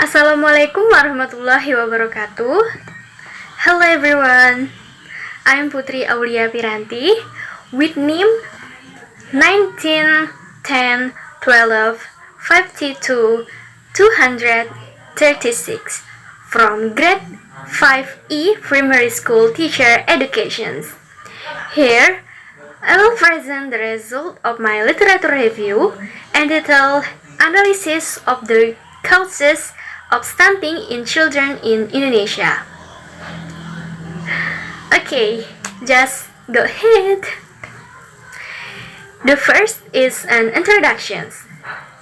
Assalamualaikum warahmatullahi wabarakatuh. Hello everyone, I'm Putri Aulia Firanti with name 19 10 12 52 236 from grade 5E primary school teacher education. Here, I will present the result of my literature review and detailed analysis of the causes of stunting in children in Indonesia. Okay, just go ahead. The first is an introduction.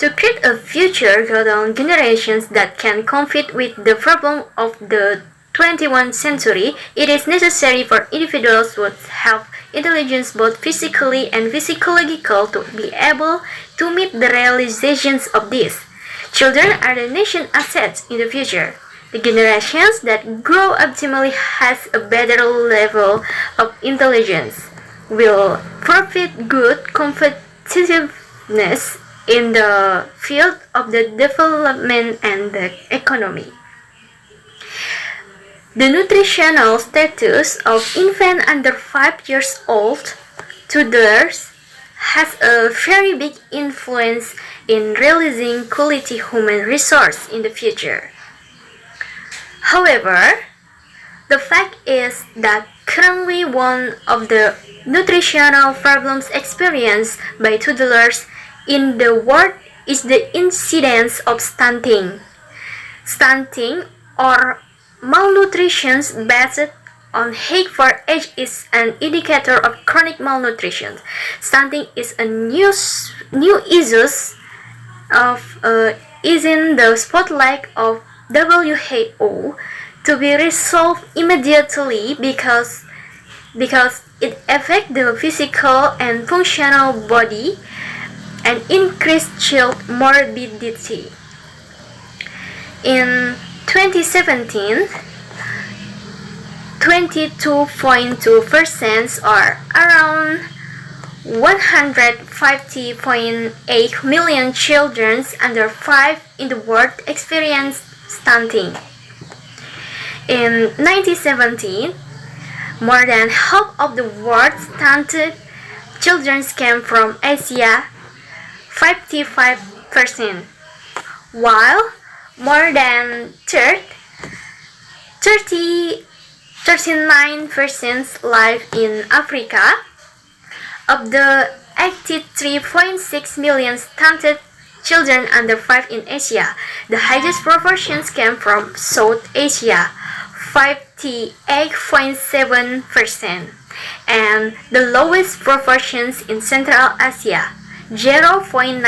To create a future golden generations that can compete with the problem of the 21st century, it is necessary for individuals with have intelligence both physically and psychological to be able to meet the realizations of this. Children are the nation assets in the future. The generations that grow optimally has a better level of intelligence will profit good competitiveness in the field of the development and the economy. The nutritional status of infant under 5 years old toddlers has a very big influence in realizing quality human resource in the future. However, the fact is that currently one of the nutritional problems experienced by toddlers in the world is the incidence of stunting. Stunting or malnutrition based on height for age is an indicator of chronic malnutrition. Stunting is a new issue is in the spotlight of WHO to be resolved immediately because it affects the physical and functional body and increase child morbidity. In 2017, 22.2% or around 150.8 million children under 5 in the world experienced stunting. In 1917, more than half of the world's stunted children came from Asia, 55%, while more than 39% live in Africa. Of the 83.6 million stunted children under 5 in Asia, the highest proportions came from South Asia, 58.7%, and the lowest proportions in Central Asia, 0.9%.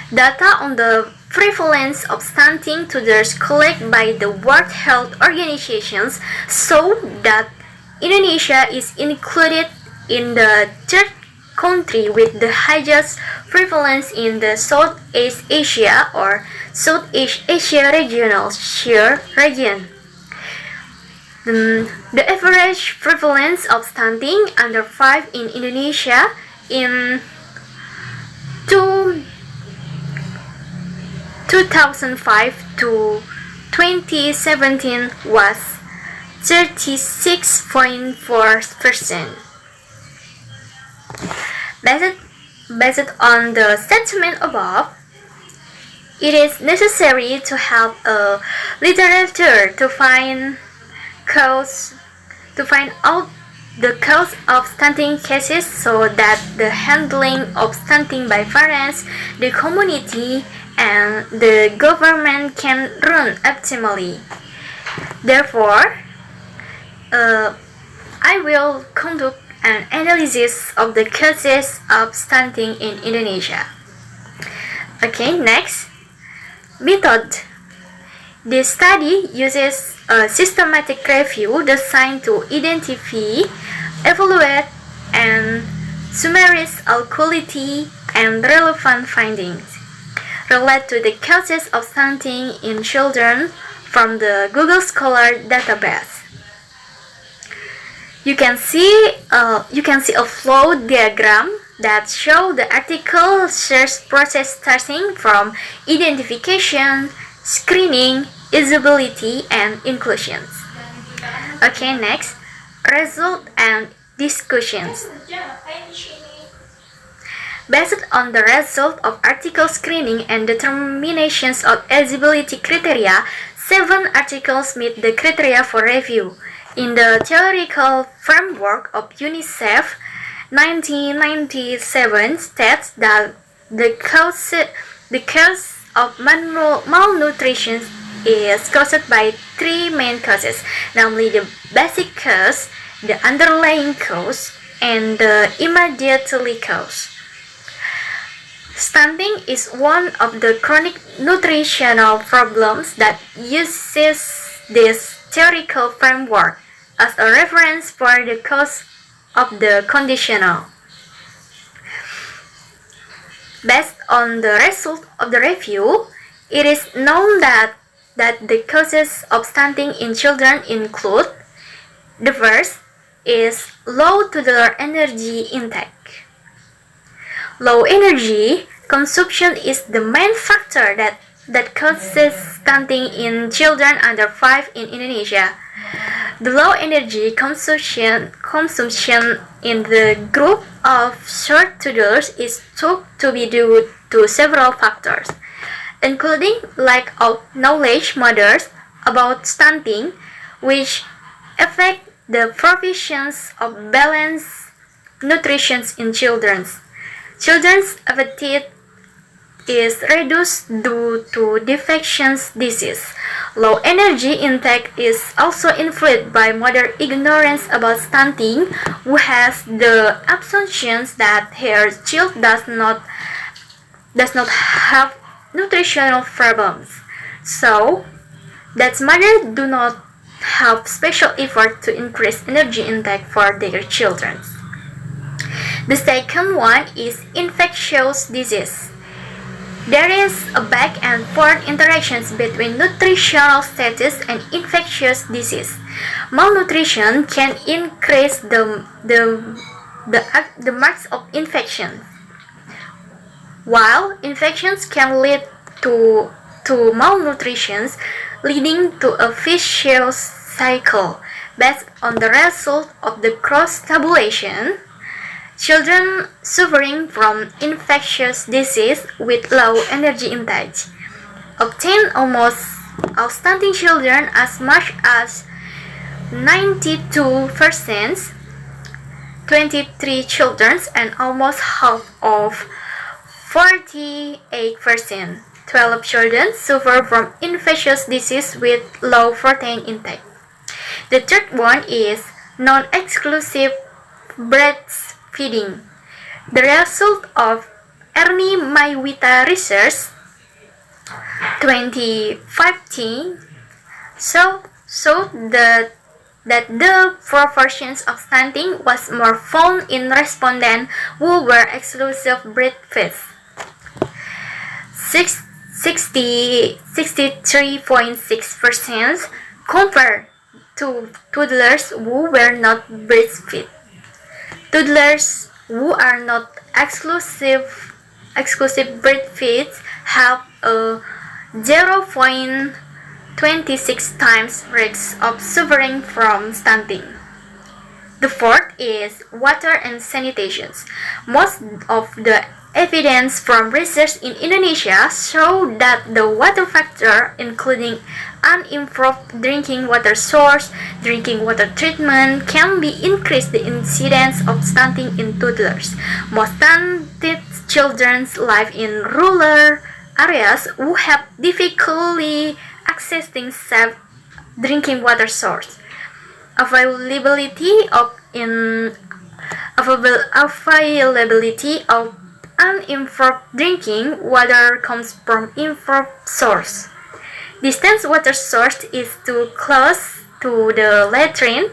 Data on the prevalence of stunting toddlers collected by the World Health Organization show that Indonesia is included in the third country with the highest prevalence in the Southeast Asia or Southeast Asia regional share region. The average prevalence of stunting under 5 in Indonesia in 2005 to 2017 was 36.4%. Based on the statement above, it is necessary to have a literature to find out the cause of stunting cases so that the handling of stunting by parents, the community, and the government can run optimally. Therefore, I will conduct an analysis of the causes of stunting in Indonesia. Okay, next. Method. This study uses a systematic review designed to identify, evaluate, and summarize all quality and relevant findings related to the causes of stunting in children from the Google Scholar database. You can see a flow diagram that show the article search process starting from identification, screening, usability, and inclusions. Okay, next, result and discussions. Based on the result of article screening and determinations of eligibility criteria, 7 articles meet the criteria for review. In the theoretical framework of UNICEF, 1997 states that the cause of malnutrition is caused by 3 main causes, namely the basic cause, the underlying cause, and the immediately cause. Stunting is one of the chronic nutritional problems that uses this theoretical framework as a reference for the cause of the conditional. Based on the result of the review, it is known that the causes of stunting in children include: the first is low toddler energy intake. Low energy consumption is the main factor that causes stunting in children under 5 in Indonesia. The low energy consumption in the group of short toddlers is thought to be due to several factors, including lack of knowledge mothers about stunting, which affect the provisions of balanced nutrition in children. Children's appetite is reduced due to infectious disease. Low energy intake is also influenced by mother ignorance about stunting, who has the assumption that her child does not have nutritional problems, so that mothers do not have special effort to increase energy intake for their children. The second one is infectious disease. There is a back and forth interactions between nutritional status and infectious disease. Malnutrition can increase the marks of infection, while infections can lead to malnutrition, leading to a vicious cycle. Based on the result of the cross-tabulation, children suffering from infectious disease with low energy intake obtain almost all stunting children as much as 92%, 23 children, and almost half of 48%. 12 children suffer from infectious disease with low protein intake. The third one is non-exclusive breastfeeding. The result of Ernie Maiwita research 2015 showed that the proportions of stunting was more found in respondents who were exclusive breastfeeds. 63.6% compared to toddlers who were not breastfed. Toddlers who are not exclusive breastfeeds have a 0.26 times risk of suffering from stunting. The fourth is water and sanitation. Most of the evidence from research in Indonesia show that the water factor, including unimproved drinking water source, drinking water treatment, can be increased the incidence of stunting in toddlers. Most stunted children live in rural areas who have difficulty accessing safe drinking water source. Availability of unimproved drinking water comes from improved source. Distance water source is too close to the latrine.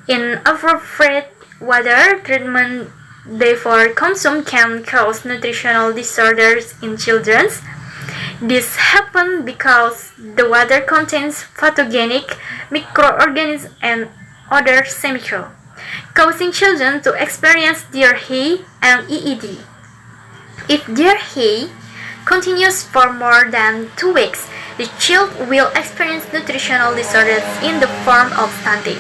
Inappropriate water treatment before consumption can cause nutritional disorders in children. This happens because the water contains pathogenic microorganisms and other chemicals. causing children to experience diarrhea and EED. If diarrhea continues for more than 2 weeks, the child will experience nutritional disorders in the form of stunting.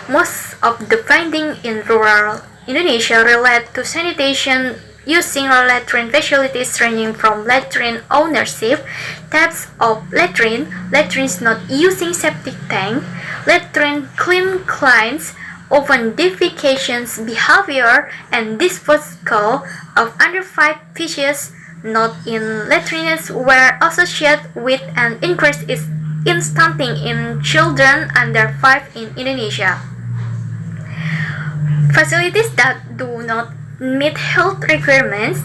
Most of the findings in rural Indonesia relate to sanitation using latrine facilities ranging from latrine ownership, types of latrines not using septic tank, latrine clean clients, open defecations behavior, and disposal of underfed fishes not in latrines were associated with an increase in stunting in children under 5 in Indonesia. Facilities that do not meet health requirements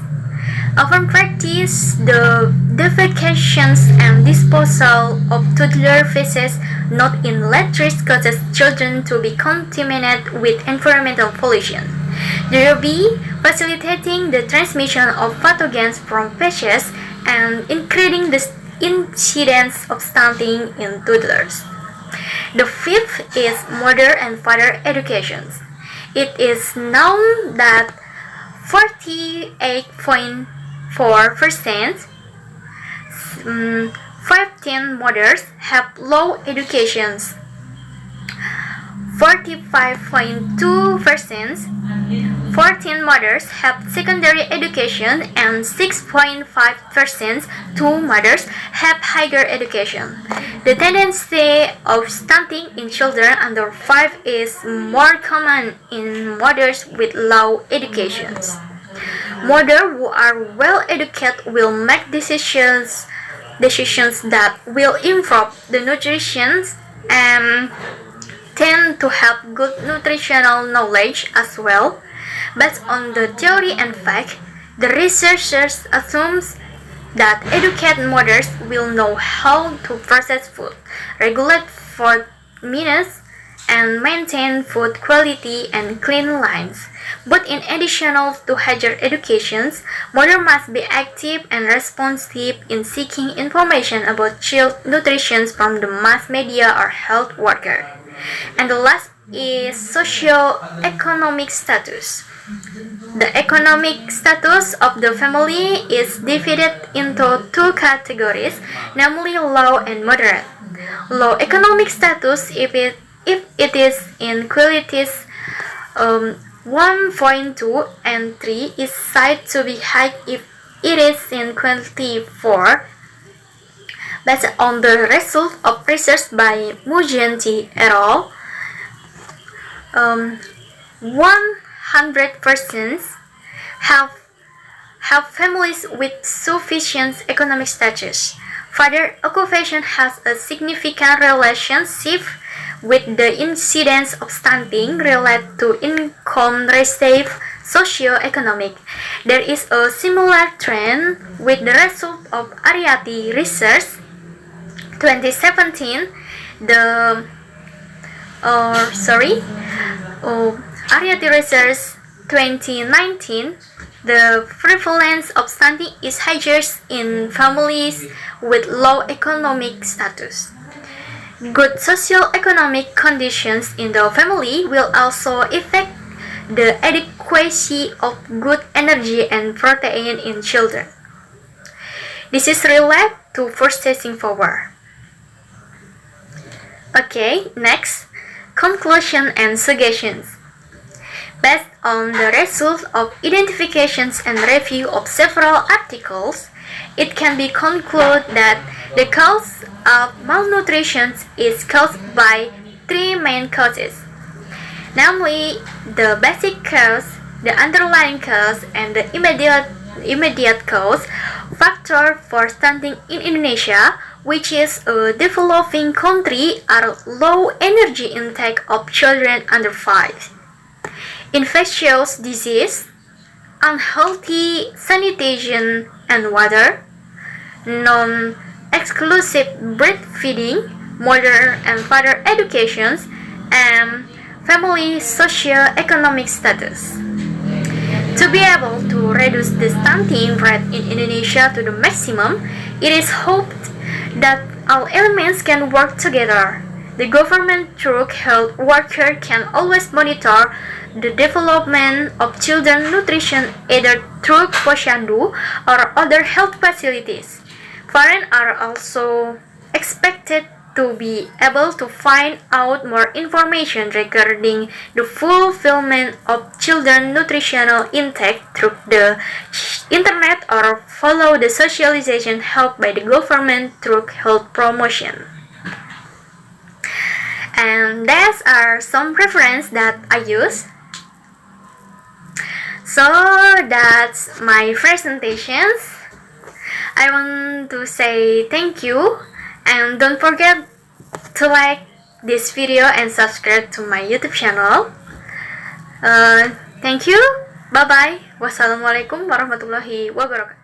often practice the defecations and disposal of toddler feces not in latrines causes children to be contaminated with environmental pollution, thereby facilitating the transmission of pathogens from feces and increasing the incidence of stunting in toddlers. The fifth is mother and father education. It is known that 48.4% 15 mothers have low education. 45.2% 14 mothers have secondary education, and 6.5% 2 mothers have higher education. The tendency of stunting in children under 5 is more common in mothers with low educations. Mothers who are well educated will make decisions that will improve the nutrition and tend to have good nutritional knowledge as well. Based on the theory and fact, the researchers assume that educated mothers will know how to process food, regulate food minutes, and maintain food quality and clean lines. But in addition to higher education, mothers must be active and responsive in seeking information about child nutrition from the mass media or health worker. And the last is socio-economic status. The economic status of the family is divided into 2 categories, namely low and moderate. Low economic status, if it is in qualities 1.2 and 3, is said to be high if it is in quality 4. Based on the result of research by Mujanti et al., 100% have families with sufficient economic status. Father occupation has a significant relationship with the incidence of stunting related to income received socio-economic. There is a similar trend with the result of Ariati research 2017. Ariati research 2019. The prevalence of stunting is highest in families with low economic status. Good socio-economic conditions in the family will also affect the adequacy of good energy and protein in children. This is related to processing power. Okay, next, conclusion and suggestions. Based on the results of identifications and review of several articles, it can be concluded that the cause of malnutrition is caused by 3 main causes, namely the basic cause, the underlying cause, and the immediate cause. Factor for stunting in Indonesia, which is a developing country, are low energy intake of children under 5, infectious disease, unhealthy sanitation and water, non-exclusive breastfeeding, mother and father educations, and family socio-economic status. To be able to reduce the stunting rate in Indonesia to the maximum, it is hoped that all elements can work together. The government through health worker can always monitor the development of children nutrition either through posyandu or other health facilities. Parents are also expected to be able to find out more information regarding the fulfillment of children nutritional intake through the internet or follow the socialization helped by the government through health promotion. And these are some references that I use. So that's my presentations. I want to say thank you and don't forget to like this video and subscribe to my YouTube channel. Thank you. Bye bye. Wassalamualaikum warahmatullahi wabarakatuh.